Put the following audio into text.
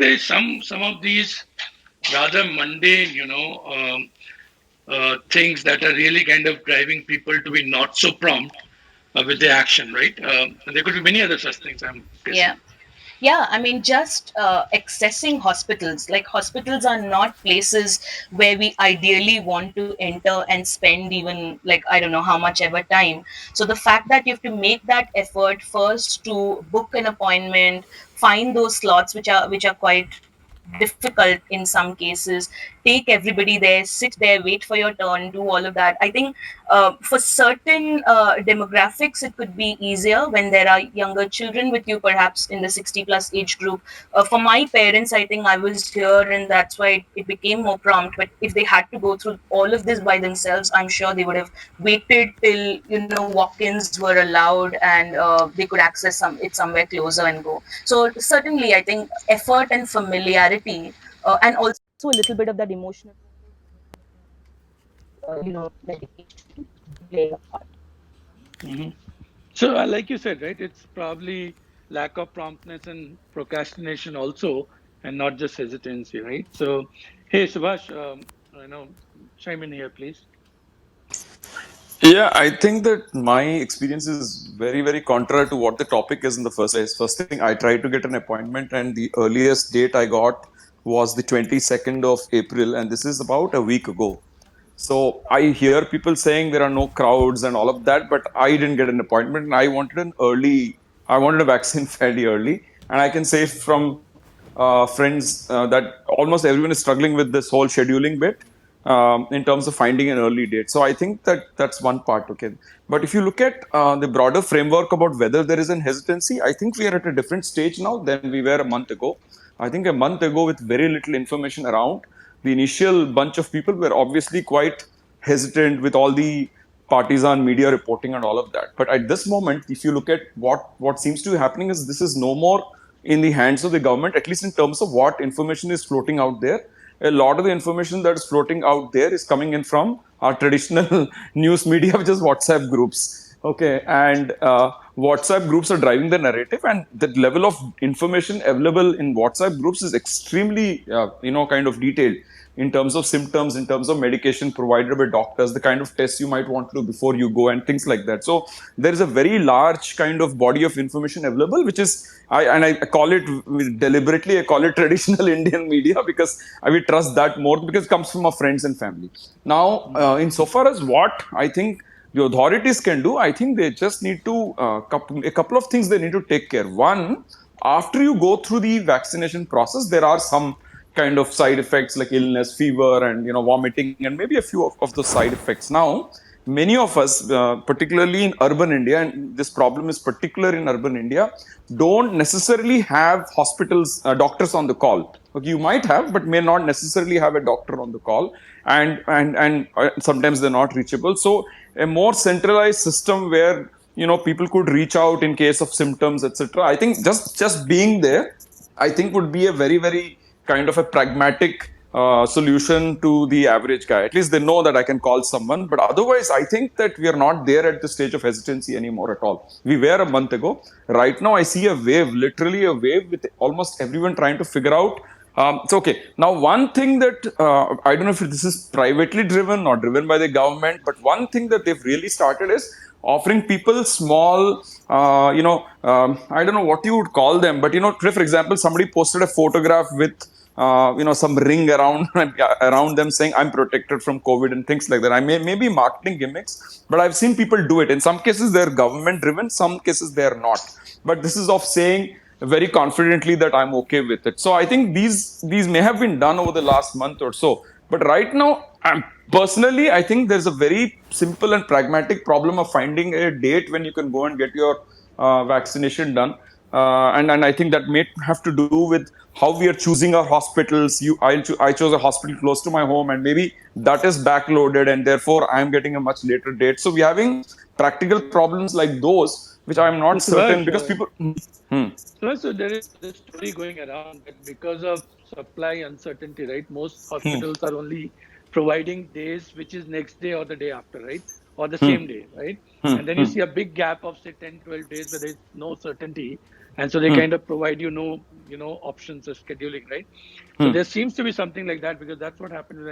there's some of these rather mundane, things that are really kind of driving people to be not so prompt with their action, right? And there could be many other such things, I'm guessing. Yeah. Yeah, I mean, just accessing hospitals. Like, hospitals are not places where we ideally want to enter and spend even, like, I don't know how much ever time. So the fact that you have to make that effort first to book an appointment, find those slots which are quite difficult in some cases, take everybody there, sit there, wait for your turn, do all of that. I think for certain demographics it could be easier when there are younger children with you, perhaps in the 60 plus age group. For my parents, I think I was here and that's why it became more prompt. But if they had to go through all of this by themselves, I'm sure they would have waited till walk-ins were allowed and they could access it somewhere closer and go. So certainly, I think effort and familiarity, and also a little bit of that emotional, medication playing a part. Hmm. So, like you said, right, it's probably lack of promptness and procrastination also, and not just hesitancy, right? So, hey, Subhash, chime in here, please. Yeah, I think that my experience is very, very contrary to what the topic is in the first place. First thing, I tried to get an appointment, and the earliest date I got was the 22nd of April, and this is about a week ago. So I hear people saying there are no crowds and all of that, but I didn't get an appointment, and I wanted a vaccine fairly early, and I can say from friends that almost everyone is struggling with this whole scheduling bit in terms of finding an early date. So I think that that's one part. Okay, but if you look at the broader framework about whether there is an hesitancy, I think we are at a different stage now than we were a month ago. I think a month ago, with very little information around, the initial bunch of people were obviously quite hesitant with all the partisan media reporting and all of that. But at this moment, if you look at what seems to be happening, is this is no more in the hands of the government, at least in terms of what information is floating out there. A lot of the information that is floating out there is coming in from our traditional news media, which is WhatsApp groups. Okay, and WhatsApp groups are driving the narrative, and the level of information available in WhatsApp groups is extremely, kind of detailed in terms of symptoms, in terms of medication provided by doctors, the kind of tests you might want to do before you go, and things like that. So there is a very large kind of body of information available, which is I call it deliberately. I call it traditional Indian media because I will trust that more because it comes from our friends and family. Now, insofar as what I think the authorities can do, I think they just need to a couple of things they need to take care. One, after you go through the vaccination process, there are some kind of side effects like illness, fever, and vomiting, and maybe a few of those side effects. Now, many of us, particularly in urban India, and this problem is particular in urban India, don't necessarily have hospitals, doctors on the call. Okay, you might have, but may not necessarily have a doctor on the call, and sometimes they're not reachable. So, a more centralized system where people could reach out in case of symptoms, etc. I think just being there, I think would be a very, very kind of a pragmatic solution to the average guy. At least they know that I can call someone. But otherwise, I think that we are not there at the stage of hesitancy anymore at all. We were a month ago. Right now, I see a wave, literally a wave, with almost everyone trying to figure out. It's okay. Now, one thing that I don't know if this is privately driven or driven by the government, but one thing that they've really started is offering people small, I don't know what you would call them, but for example, somebody posted a photograph with some ring around around them saying I'm protected from COVID and things like that. I maybe marketing gimmicks, but I've seen people do it. In some cases they're government driven, some cases they're not, but this is of saying very confidently that I'm okay with it. So I think these may have been done over the last month or so, but right now personally I think there's a very simple and pragmatic problem of finding a date when you can go and get your vaccination done. And I think that may have to do with how we are choosing our hospitals. I chose a hospital close to my home, and maybe that is backloaded, and therefore I'm getting a much later date. So we're having practical problems like those, which I'm So, not certain Subhash, because people. Hmm. so there is this story going around that because of supply uncertainty, right? Most Hmm. hospitals are only providing days, which is next day or the day after, right? Or the Hmm. same day, right? Hmm. And then you Hmm. see a big gap of say 10, 12 days where there's no certainty. and so they Hmm. kind of provide you no options of scheduling, right? So Hmm. there seems to be something like that, because that's what happened with